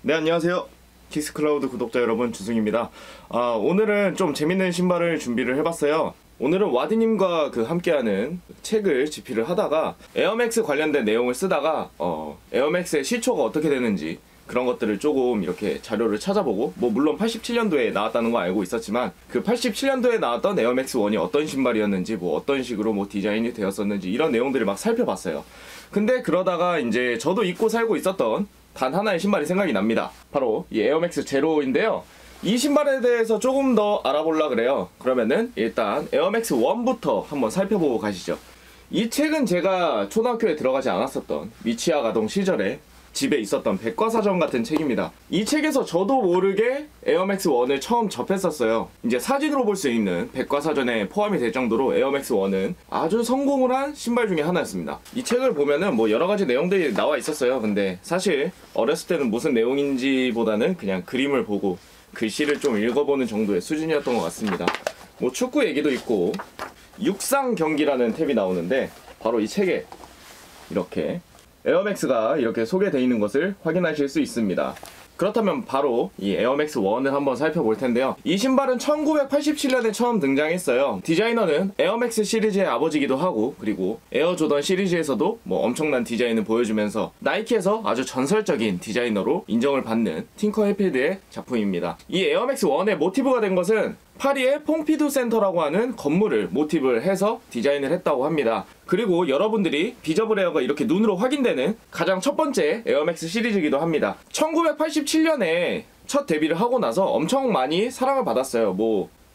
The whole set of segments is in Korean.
네, 안녕하세요. 킥스클라우드 구독자 여러분, 주승입니다. 오늘은 좀 재밌는 신발을 준비를 해봤어요. 오늘은 와디님과 함께하는 책을 집필을 하다가 에어맥스 관련된 내용을 쓰다가 에어맥스의 시초가 어떻게 되는지 그런 것들을 조금 이렇게 자료를 찾아보고, 물론 87년도에 나왔다는 거 알고 있었지만 그 87년도에 나왔던 에어맥스 1이 어떤 신발이었는지, 어떤 식으로 디자인이 되었었는지 이런 내용들을 막 살펴봤어요. 근데 그러다가 이제 저도 입고 살고 있었던 단 하나의 신발이 생각이 납니다. 바로 이 에어맥스 제로인데요. 이 신발에 대해서 조금 더 알아보려고 그래요. 그러면은 일단 에어맥스 1부터 한번 살펴보고 가시죠. 이 책은 제가 초등학교에 들어가지 않았었던 미취학 아동 시절에 집에 있었던 백과사전 같은 책입니다. 이 책에서 저도 모르게 에어맥스 1을 처음 접했었어요. 이제 사진으로 볼 수 있는 백과사전에 포함이 될 정도로 에어맥스 1은 아주 성공을 한 신발 중에 하나였습니다. 이 책을 보면은 여러가지 내용들이 나와 있었어요. 근데 사실 어렸을 때는 무슨 내용인지보다는 그냥 그림을 보고 글씨를 좀 읽어보는 정도의 수준이었던 것 같습니다. 축구 얘기도 있고, 육상 경기라는 탭이 나오는데 바로 이 책에 이렇게 에어맥스가 이렇게 소개되어 있는 것을 확인하실 수 있습니다. 그렇다면 바로 이 에어맥스 1을 한번 살펴볼 텐데요. 이 신발은 1987년에 처음 등장했어요. 디자이너는 에어맥스 시리즈의 아버지이기도 하고, 그리고 에어조던 시리즈에서도 엄청난 디자인을 보여주면서 나이키에서 아주 전설적인 디자이너로 인정을 받는 틴커 해필드의 작품입니다. 이 에어맥스 1의 모티브가 된 것은 파리의 퐁피두 센터라고 하는 건물을 모티브를 해서 디자인을 했다고 합니다. 그리고 여러분들이 비저블 에어가 이렇게 눈으로 확인되는 가장 첫 번째 에어맥스 시리즈이기도 합니다. 1987년에 첫 데뷔를 하고 나서 엄청 많이 사랑을 받았어요.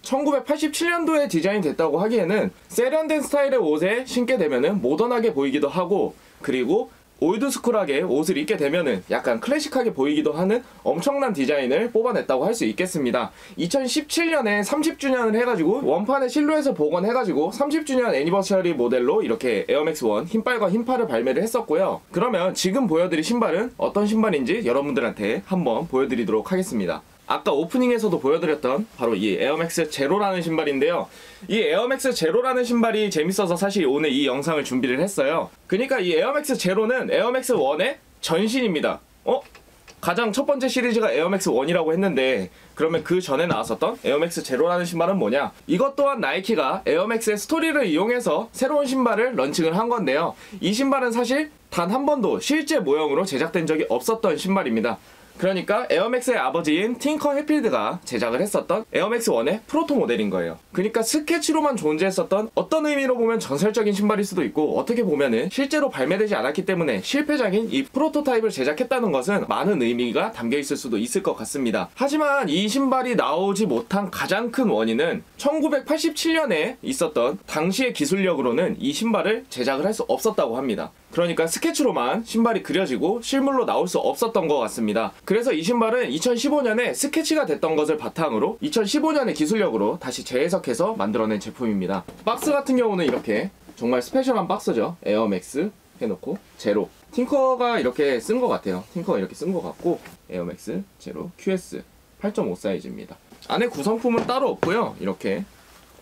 1987년도에 디자인 됐다고 하기에는 세련된 스타일의 옷에 신게 되면은 모던하게 보이기도 하고, 그리고 올드스쿨하게 옷을 입게 되면은 약간 클래식하게 보이기도 하는 엄청난 디자인을 뽑아냈다고 할 수 있겠습니다. 2017년에 30주년을 해가지고 원판의 실루엣을 복원해가지고 30주년 애니버서리 모델로 이렇게 에어맥스 1 흰빨과 흰팔을 발매를 했었고요. 그러면 지금 보여드릴 신발은 어떤 신발인지 여러분들한테 한번 보여드리도록 하겠습니다. 아까 오프닝에서도 보여드렸던 바로 이 에어맥스 제로라는 신발인데요. 이 에어맥스 제로라는 신발이 재밌어서 사실 오늘 이 영상을 준비를 했어요. 그러니까 이 에어맥스 제로는 에어맥스 1의 전신입니다. 가장 첫 번째 시리즈가 에어맥스 1이라고 했는데, 그러면 그 전에 나왔었던 에어맥스 제로라는 신발은 뭐냐? 이것 또한 나이키가 에어맥스의 스토리를 이용해서 새로운 신발을 런칭을 한 건데요. 이 신발은 사실 단 한 번도 실제 모형으로 제작된 적이 없었던 신발입니다. 그러니까 에어맥스의 아버지인 틴커 해필드가 제작을 했었던 에어맥스 1의 프로토 모델인 거예요. 그러니까 스케치로만 존재했었던, 어떤 의미로 보면 전설적인 신발일 수도 있고, 어떻게 보면은 실제로 발매되지 않았기 때문에 실패작인 이 프로토타입을 제작했다는 것은 많은 의미가 담겨 있을 수도 있을 것 같습니다. 하지만 이 신발이 나오지 못한 가장 큰 원인은 1987년에 있었던 당시의 기술력으로는 이 신발을 제작을 할 수 없었다고 합니다. 그러니까 스케치로만 신발이 그려지고 실물로 나올 수 없었던 것 같습니다. 그래서 이 신발은 2015년에 스케치가 됐던 것을 바탕으로 2015년의 기술력으로 다시 재해석해서 만들어낸 제품입니다. 박스 같은 경우는 이렇게 정말 스페셜한 박스죠. 에어맥스 해놓고 제로, 틴커가 이렇게 쓴 것 같아요. 틴커가 이렇게 쓴 것 같고, 에어맥스 제로 QS 8.5 사이즈입니다. 안에 구성품은 따로 없고요. 이렇게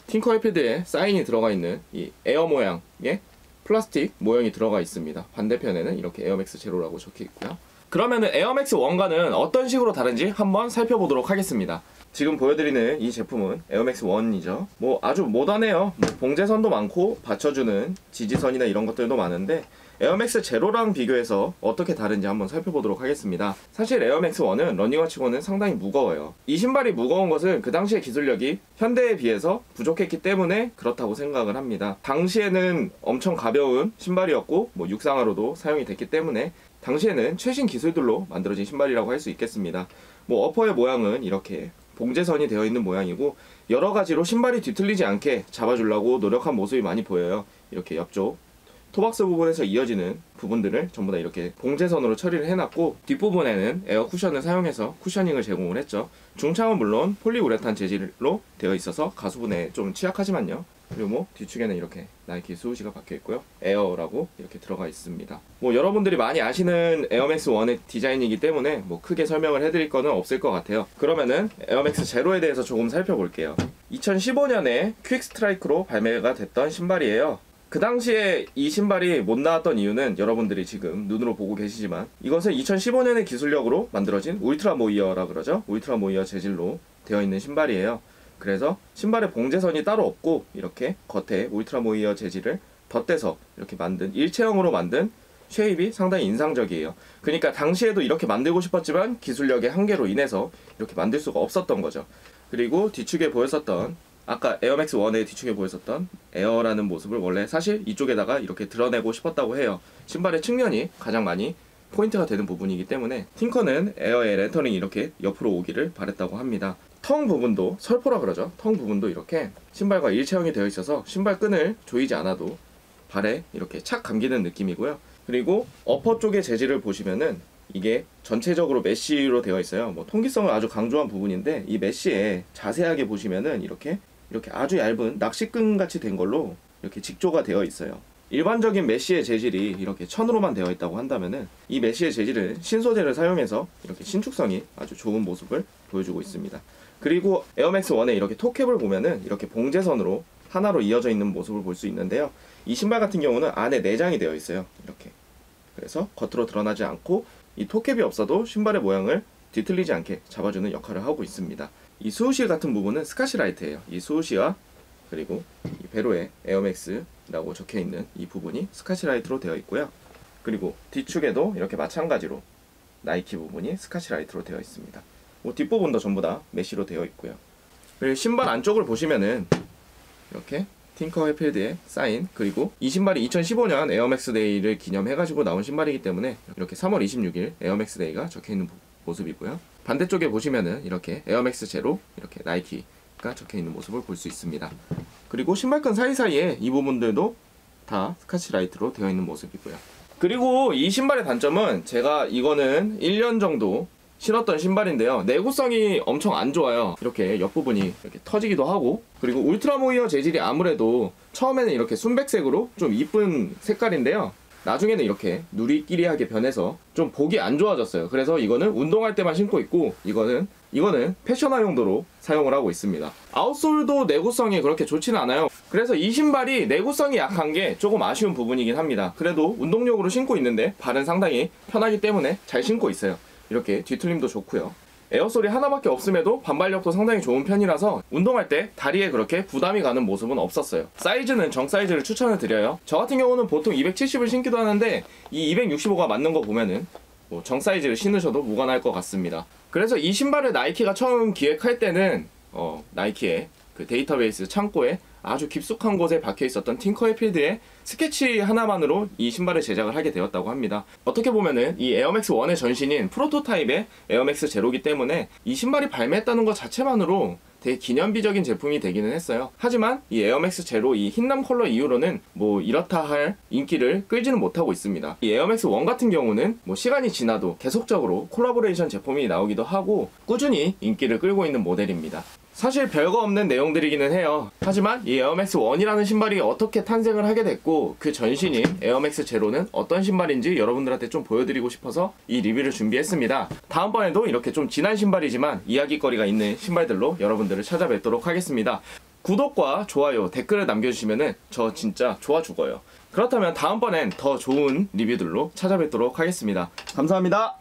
틴커 해필드에 사인이 들어가 있는 이 에어 모양의 플라스틱 모형이 들어가 있습니다. 반대편에는 이렇게 에어맥스 제로라고 적혀 있고요. 그러면은 에어맥스 1과는 어떤 식으로 다른지 한번 살펴보도록 하겠습니다. 지금 보여드리는 이 제품은 에어맥스 1이죠. 아주 모던해요. 봉제선도 많고 받쳐주는 지지선이나 이런 것들도 많은데, 에어맥스 제로랑 비교해서 어떻게 다른지 한번 살펴보도록 하겠습니다. 사실 에어맥스 1은 러닝화치고는 상당히 무거워요. 이 신발이 무거운 것은 그 당시의 기술력이 현대에 비해서 부족했기 때문에 그렇다고 생각을 합니다. 당시에는 엄청 가벼운 신발이었고, 육상화로도 사용이 됐기 때문에 당시에는 최신 기술들로 만들어진 신발이라고 할 수 있겠습니다. 어퍼의 모양은 이렇게 봉제선이 되어 있는 모양이고, 여러 가지로 신발이 뒤틀리지 않게 잡아주려고 노력한 모습이 많이 보여요. 이렇게 옆쪽 토박스 부분에서 이어지는 부분들을 전부 다 이렇게 봉제선으로 처리를 해놨고, 뒷부분에는 에어 쿠션을 사용해서 쿠셔닝을 제공을 했죠. 중창은 물론 폴리우레탄 재질로 되어 있어서 가수분에 좀 취약하지만요. 그리고 뒤축에는 이렇게 나이키 스우시가 박혀있고요. 에어라고 이렇게 들어가 있습니다. 여러분들이 많이 아시는 에어맥스 1의 디자인이기 때문에 크게 설명을 해드릴 거는 없을 것 같아요. 그러면은 에어맥스 제로에 대해서 조금 살펴볼게요. 2015년에 퀵 스트라이크로 발매가 됐던 신발이에요. 그 당시에 이 신발이 못 나왔던 이유는 여러분들이 지금 눈으로 보고 계시지만 이것은 2015년의 기술력으로 만들어진 울트라 모이어라 그러죠. 울트라 모이어 재질로 되어 있는 신발이에요. 그래서 신발에 봉제선이 따로 없고 이렇게 겉에 울트라 모이어 재질을 덧대서 이렇게 만든 일체형으로 만든 쉐입이 상당히 인상적이에요. 그러니까 당시에도 이렇게 만들고 싶었지만 기술력의 한계로 인해서 이렇게 만들 수가 없었던 거죠. 그리고 뒤축에 보였었던 아까 에어맥스 1의 뒤축에 보였었던 에어라는 모습을 원래 사실 이쪽에다가 이렇게 드러내고 싶었다고 해요. 신발의 측면이 가장 많이 포인트가 되는 부분이기 때문에 팅커는 에어의 렌터링이 이렇게 옆으로 오기를 바랬다고 합니다. 텅 부분도 설포라 그러죠. 텅 부분도 이렇게 신발과 일체형이 되어 있어서 신발 끈을 조이지 않아도 발에 이렇게 착 감기는 느낌이고요. 그리고 어퍼 쪽의 재질을 보시면은 이게 전체적으로 메쉬로 되어 있어요. 뭐 통기성을 아주 강조한 부분인데 이 메쉬에 자세하게 보시면은 이렇게 아주 얇은 낚시끈 같이 된 걸로 이렇게 직조가 되어 있어요. 일반적인 메쉬의 재질이 이렇게 천으로만 되어 있다고 한다면은 이 메쉬의 재질은 신소재를 사용해서 이렇게 신축성이 아주 좋은 모습을 보여주고 있습니다. 그리고 에어맥스 1의 이렇게 토캡을 보면은 이렇게 봉제선으로 하나로 이어져 있는 모습을 볼 수 있는데요. 이 신발 같은 경우는 안에 내장이 되어 있어요. 이렇게. 그래서 겉으로 드러나지 않고 이 토캡이 없어도 신발의 모양을 뒤틀리지 않게 잡아주는 역할을 하고 있습니다. 이 수우실 같은 부분은 스카시라이트예요. 이 수우시와 그리고 이 베로에 에어맥스라고 적혀있는 이 부분이 스카시라이트로 되어 있고요. 그리고 뒤축에도 이렇게 마찬가지로 나이키 부분이 스카시라이트로 되어 있습니다. 뭐 뒷부분도 전부 다 메쉬로 되어 있고요. 그리고 신발 안쪽을 보시면은 이렇게 팅커 해필드의 사인, 그리고 이 신발이 2015년 에어맥스 데이를 기념해가지고 나온 신발이기 때문에 이렇게 3월 26일 에어맥스 데이가 적혀있는 모습이고요. 반대쪽에 보시면은 이렇게 에어맥스 제로, 이렇게 나이키가 적혀있는 모습을 볼 수 있습니다. 그리고 신발끈 사이사이에 이 부분들도 다 스카치라이트로 되어 있는 모습이고요. 그리고 이 신발의 단점은 제가 이거는 1년 정도 신었던 신발인데요. 내구성이 엄청 안 좋아요. 이렇게 옆부분이 이렇게 터지기도 하고, 그리고 울트라 모이어 재질이 아무래도 처음에는 이렇게 순백색으로 좀 이쁜 색깔인데요. 나중에는 이렇게 누리끼리하게 변해서 좀 보기 안 좋아졌어요. 그래서 이거는 운동할 때만 신고 있고, 이거는 패셔너 용도로 사용을 하고 있습니다. 아웃솔도 내구성이 그렇게 좋지는 않아요. 그래서 이 신발이 내구성이 약한 게 조금 아쉬운 부분이긴 합니다. 그래도 운동용으로 신고 있는데 발은 상당히 편하기 때문에 잘 신고 있어요. 이렇게 뒤틀림도 좋고요. 에어솔이 하나밖에 없음에도 반발력도 상당히 좋은 편이라서 운동할 때 다리에 그렇게 부담이 가는 모습은 없었어요. 사이즈는 정 사이즈를 추천을 드려요. 저 같은 경우는 보통 270을 신기도 하는데 이 265가 맞는 거 보면은 뭐 정 사이즈를 신으셔도 무관할 것 같습니다. 그래서 이 신발을 나이키가 처음 기획할 때는 나이키의 그 데이터베이스 창고에 아주 깊숙한 곳에 박혀 있었던 팅커 해필드의 스케치 하나만으로 이 신발을 제작을 하게 되었다고 합니다. 어떻게 보면은 이 에어맥스 1의 전신인 프로토타입의 에어맥스 제로기 때문에 이 신발이 발매했다는 것 자체만으로 되게 기념비적인 제품이 되기는 했어요. 하지만 이 에어맥스 제로 이 흰남 컬러 이후로는 뭐 이렇다 할 인기를 끌지는 못하고 있습니다. 이 에어맥스 1 같은 경우는 뭐 시간이 지나도 계속적으로 콜라보레이션 제품이 나오기도 하고 꾸준히 인기를 끌고 있는 모델입니다. 사실 별거 없는 내용들이기는 해요. 하지만 이 에어맥스 1이라는 신발이 어떻게 탄생을 하게 됐고 그 전신인 에어맥스 제로는 어떤 신발인지 여러분들한테 좀 보여드리고 싶어서 이 리뷰를 준비했습니다. 다음번에도 이렇게 좀 진한 신발이지만 이야기거리가 있는 신발들로 여러분들을 찾아뵙도록 하겠습니다. 구독과 좋아요, 댓글을 남겨주시면 저 진짜 좋아 죽어요. 그렇다면 다음번엔 더 좋은 리뷰들로 찾아뵙도록 하겠습니다. 감사합니다.